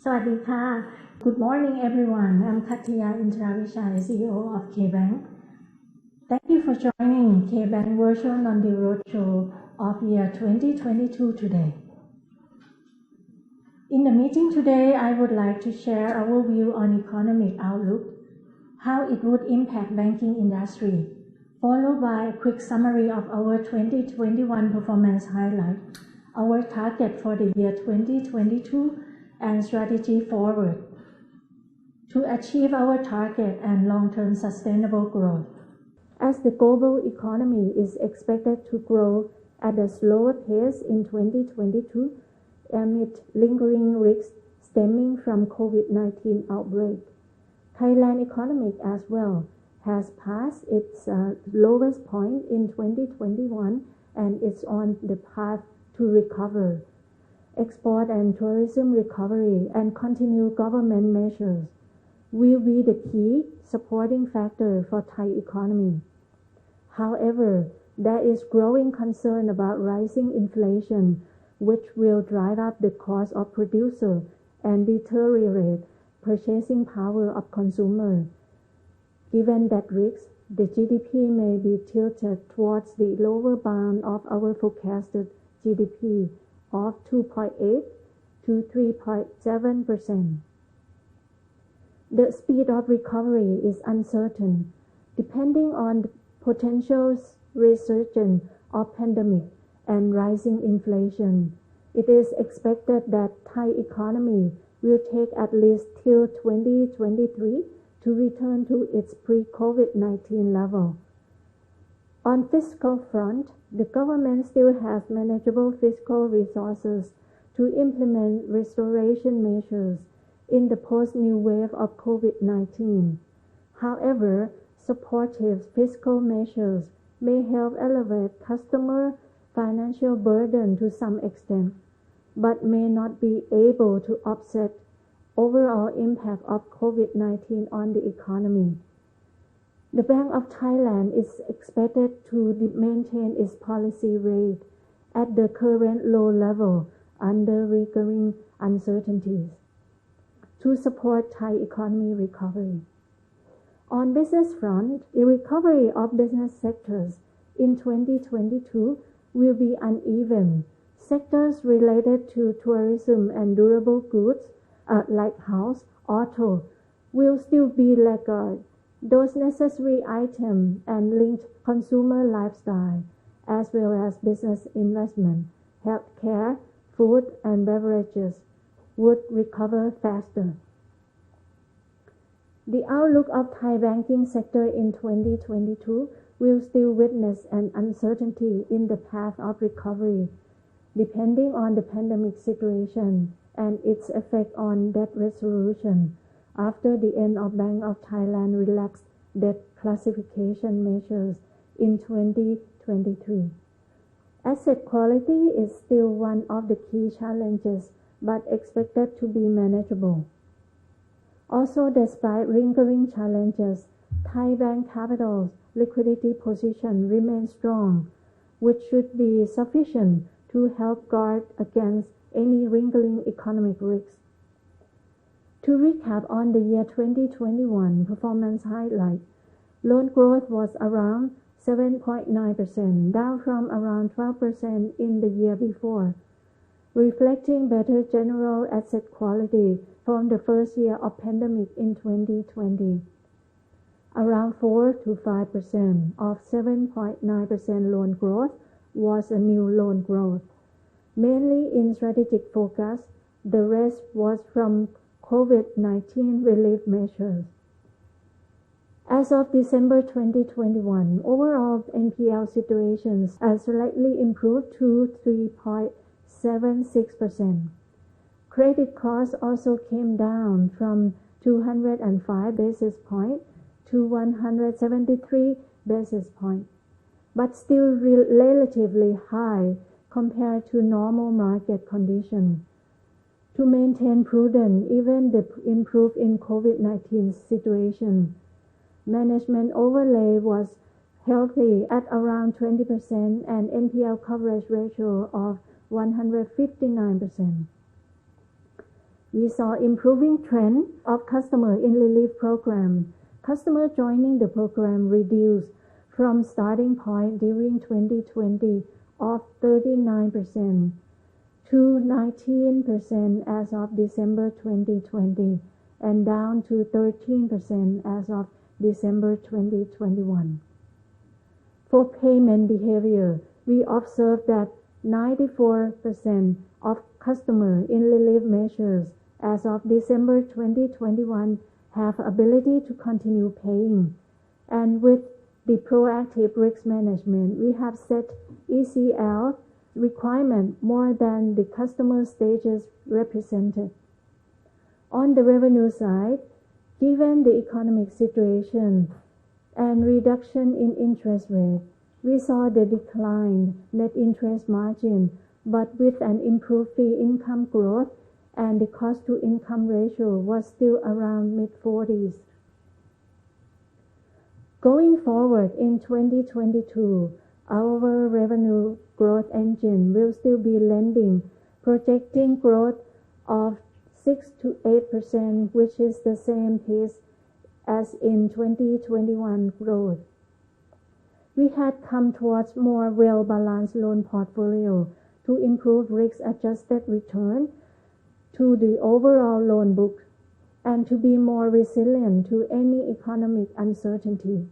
สวัสดีค่ะ Good morning everyone. I'm Katya Intravichai, CEO of KBANK. Thank you for joining KBANK Virtual Non-Deal Roadshow of year 2022 today. In the meeting today, I would like to share our view on economic outlook, how it would impact banking industry, followed by a quick summary of our 2021 performance highlight, our target for the year 2022, and strategy forward to achieve our target and long-term sustainable growth. As the global economy is expected to grow at a slower pace in 2022 amid lingering risks stemming from COVID-19 outbreak, Thailand economy as well has passed its lowest point in 2021 and is on the path to recover. Export and tourism recovery and continued government measures will be the key supporting factor for Thai economy. However, there is growing concern about rising inflation, which will drive up the cost of producer and deteriorate purchasing power of consumer. Given that risk, the GDP may be tilted towards the lower bound of our forecasted GDP of 2.8 to 3.7%. The speed of recovery is uncertain, depending on the potential resurgence of pandemic and rising inflation. It is expected that Thai economy will take at least till 2023 to return to its pre-COVID-19 level. On fiscal front, the government still has manageable fiscal resources to implement restoration measures in the post-new wave of COVID-19. However, supportive fiscal measures may help elevate customer financial burden to some extent, but may not be able to offset overall impact of COVID-19 on the economy. The Bank of Thailand is expected to maintain its policy rate at the current low level under recurring uncertainties to support Thai economy recovery. On business front, the recovery of business sectors in 2022 will be uneven. Sectors related to tourism and durable goods, like house, auto, will still be laggard. Those necessary items and linked consumer lifestyle, as well as business investment, healthcare, food and beverages, would recover faster. The outlook of Thai banking sector in 2022 will still witness an uncertainty in the path of recovery, depending on the pandemic situation and its effect on debt resolution after the end of Bank of Thailand relaxed debt classification measures in 2023. Asset quality is still one of the key challenges, but expected to be manageable. Also, despite lingering challenges, Thai bank capital's liquidity position remains strong, which should be sufficient to help guard against any lingering economic risks. To recap on the year 2021 performance highlight, loan growth was around 7.9%, down from around 12% in the year before, reflecting better general asset quality from the first year of pandemic in 2020. Around 4 to 5% of 7.9% loan growth was a new loan growth, mainly in strategic focus. The rest was from COVID-19 relief measures. As of December 2021, overall NPL situations are slightly improved to 3.76%. Credit costs also came down from 205 basis points to 173 basis points, but still relatively high compared to normal market conditions. To maintain prudence, even the improve in COVID-19 situation, management overlay was healthy at around 20% and NPL coverage ratio of 159%. We saw improving trend of customer in relief program. Customer joining the program reduced from starting point during 2020 of 39% to 19% as of December 2020 and down to 13% as of December 2021. For payment behavior, we observed that 94% of customers in relief measures as of December 2021 have ability to continue paying. And with the proactive risk management, we have set ECL requirement more than the customer stages represented. On the revenue side, given the economic situation and reduction in interest rate, we saw the decline net interest margin, but with an improved fee income growth and the cost-to-income ratio was still around mid-40s. Going forward in 2022, our revenue growth engine will still be lending, projecting growth of 6 to 8%, which is the same pace as in 2021 growth. We had come towards more well-balanced loan portfolio to improve risk-adjusted return to the overall loan book and to be more resilient to any economic uncertainty.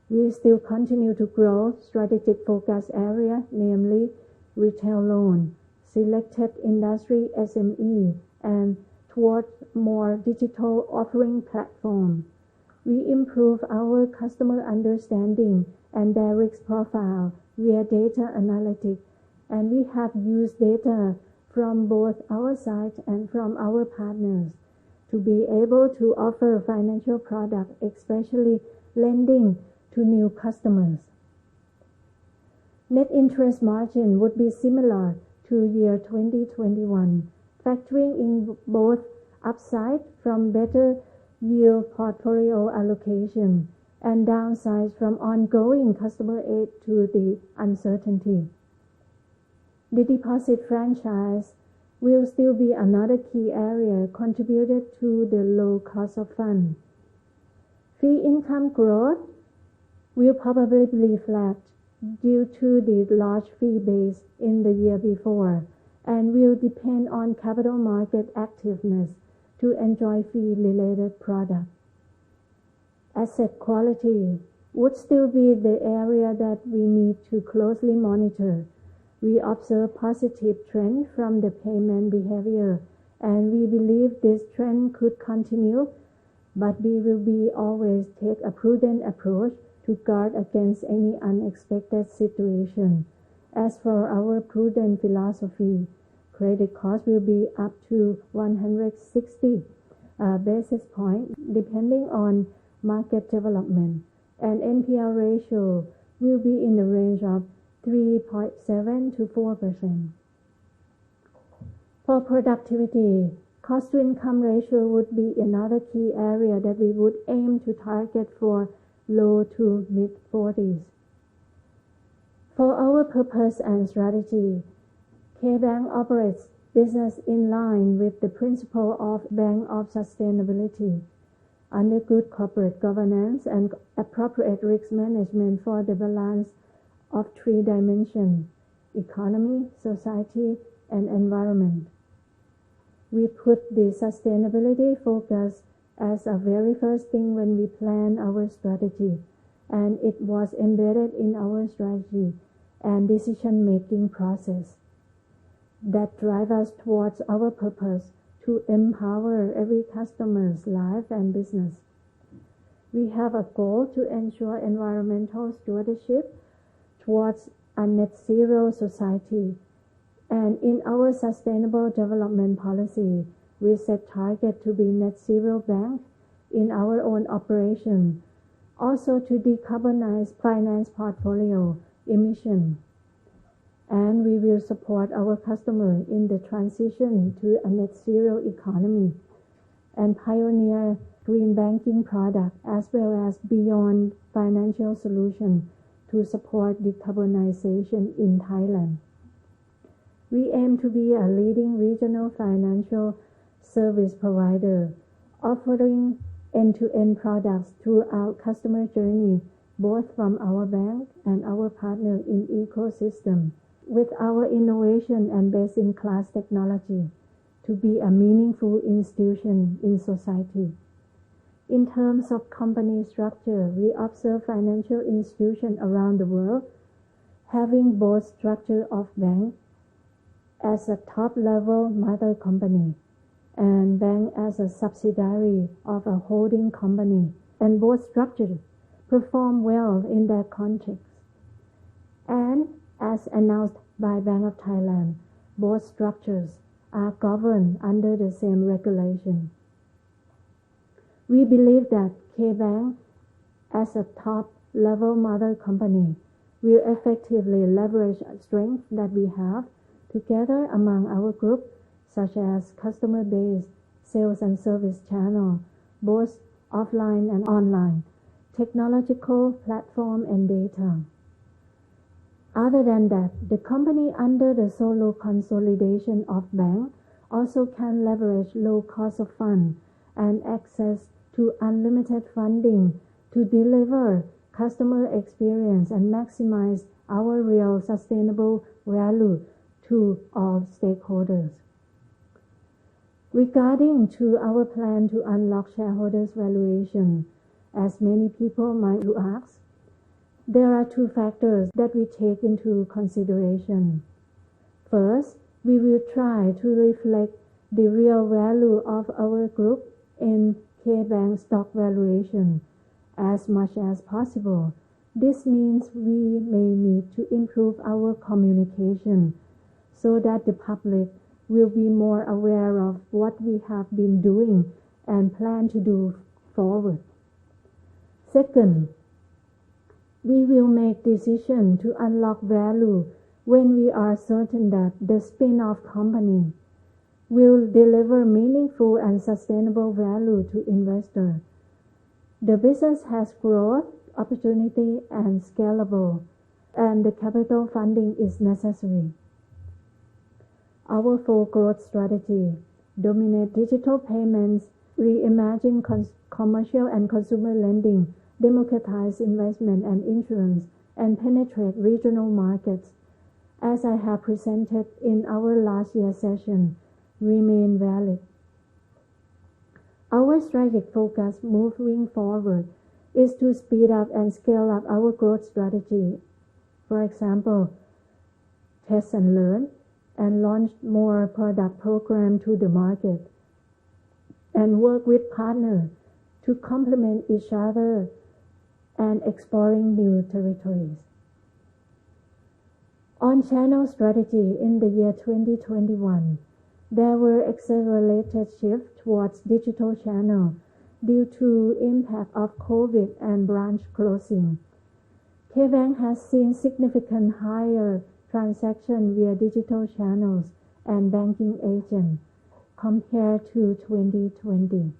We still continue to grow strategic focus area, namely retail loan, selected industry SME, and towards more digital offering platform. We improve our customer understanding and their risk profile via data analytics, and we have used data from both our side and from our partners to be able to offer financial products, especially lending to new customers. Net interest margin would be similar to year 2021, factoring in both upside from better yield portfolio allocation and downsides from ongoing customer aid to the uncertainty. The deposit franchise will still be another key area contributed to the low cost of funds. Fee income growth will probably be flat due to the large fee base in the year before and will depend on capital market activeness to enjoy fee-related products. Asset quality would still be the area that we need to closely monitor. We observe positive trend from the payment behavior, and we believe this trend could continue, but we will be always take a prudent approach to guard against any unexpected situation. As for our prudent philosophy, credit cost will be up to 160 basis points depending on market development, and NPL ratio will be in the range of 3.7 to 4%. For productivity, cost-to-income ratio would be another key area that we would aim to target for low to mid-40s. For our purpose and strategy, KBANK operates business in line with the principle of Bank of Sustainability, under good corporate governance and appropriate risk management for the balance of three dimensions: economy, society, and environment. We put the sustainability focus as a very first thing when we plan our strategy, and it was embedded in our strategy and decision-making process that drive us towards our purpose to empower every customer's life and business. We have a goal to ensure environmental stewardship towards a net zero society, and in our sustainable development policy, we set target to be net zero bank in our own operation, also to decarbonize finance portfolio emission. And we will support our customer in the transition to a net zero economy and pioneer green banking product as well as beyond financial solution to support decarbonization in Thailand. We aim to be a leading regional financial service provider, offering end-to-end products throughout customer journey, both from our bank and our partner in ecosystem, with our innovation and best-in-class technology to be a meaningful institution in society. In terms of company structure, we observe financial institutions around the world having both structure of bank as a top-level mother company and bank as a subsidiary of a holding company, and both structures perform well in their context. And as announced by Bank of Thailand, both structures are governed under the same regulation. We believe that KBANK, as a top-level mother company, will effectively leverage strengths that we have together among our group, such as customer base, sales and service channel, both offline and online, technological platform and data. Other than that, the company under the solo consolidation of bank also can leverage low cost of fund and access to unlimited funding to deliver customer experience and maximize our real sustainable value to all stakeholders. Regarding to our plan to unlock shareholders' valuation, as many people might ask, there are two factors that we take into consideration. First, we will try to reflect the real value of our group in KBank stock valuation as much as possible. This means we may need to improve our communication so that the public will be more aware of what we have been doing and plan to do forward. Second, we will make decisions to unlock value when we are certain that the spin-off company will deliver meaningful and sustainable value to investors. The business has growth, opportunity, and scalable, and the capital funding is necessary. Our four growth strategy: dominate digital payments, reimagine commercial and consumer lending, democratize investment and insurance, and penetrate regional markets, as I have presented in our last year's session, remain valid. Our strategic focus moving forward is to speed up and scale up our growth strategy. For example, test and learn, and launch more product program to the market, and work with partners to complement each other and exploring new territories. On channel strategy in the year 2021, there were accelerated shifts towards digital channel due to impact of COVID and branch closing. KBank has seen significant higher transaction via digital channels and banking agent compared to 2020.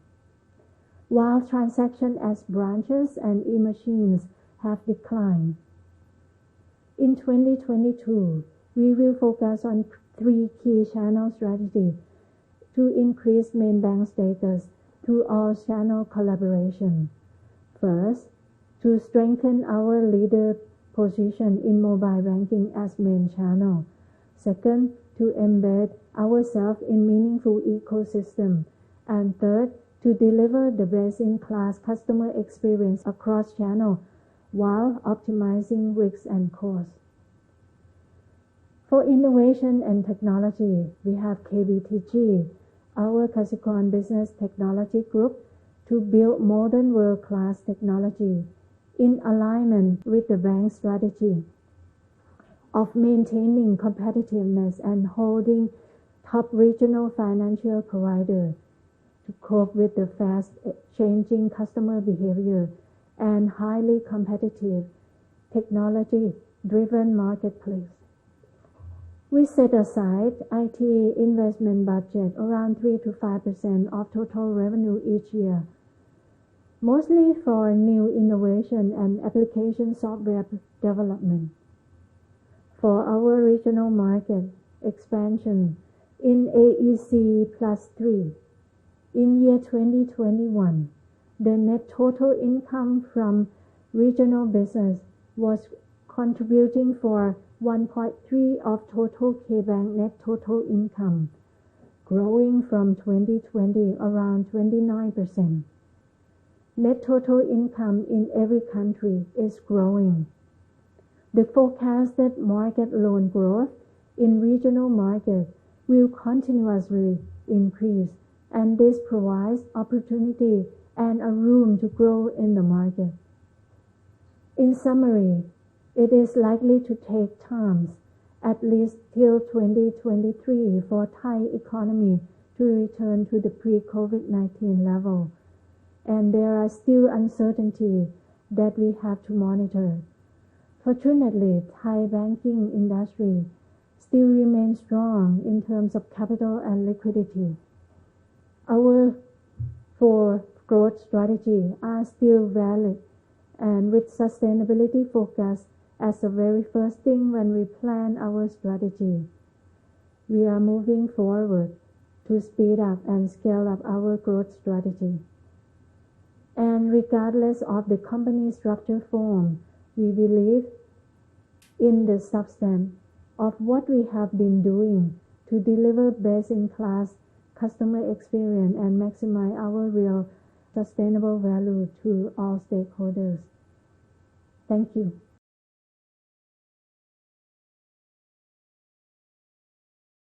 While transactions as branches and e-machines have declined. In 2022, we will focus on three key channel strategies to increase main bank status through all channel collaboration. First, to strengthen our leader position in mobile banking as main channel. Second, to embed ourselves in meaningful ecosystem. And third, to deliver the best-in-class customer experience across channels while optimizing risks and costs. For innovation and technology, we have KBTG, our Kasikorn Business Technology Group, to build modern world-class technology in alignment with the bank's strategy of maintaining competitiveness and holding top regional financial provider to cope with the fast changing customer behavior and highly competitive technology-driven marketplace. We set aside IT investment budget around 3 to 5% of total revenue each year, mostly for new innovation and application software development. For our regional market, expansion in AEC +3. In year 2021, the net total income from regional business was contributing for 1.3% of total KBANK net total income, growing from 2020 around 29%. Net total income in every country is growing. The forecasted market loan growth in regional markets will continuously increase, and this provides opportunity and a room to grow in the market. In summary, it is likely to take time, at least till 2023, for Thai economy to return to the pre-COVID-19 level, and there are still uncertainties that we have to monitor. Fortunately, Thai banking industry still remains strong in terms of capital and liquidity. Our 4 growth strategies are still valid, and with sustainability focus as the very first thing when we plan our strategy. We are moving forward to speed up and scale up our growth strategy. And regardless of the company structure form, we believe in the substance of what we have been doing to deliver best-in-class customer experience and maximize our real sustainable value to all stakeholders. Thank you.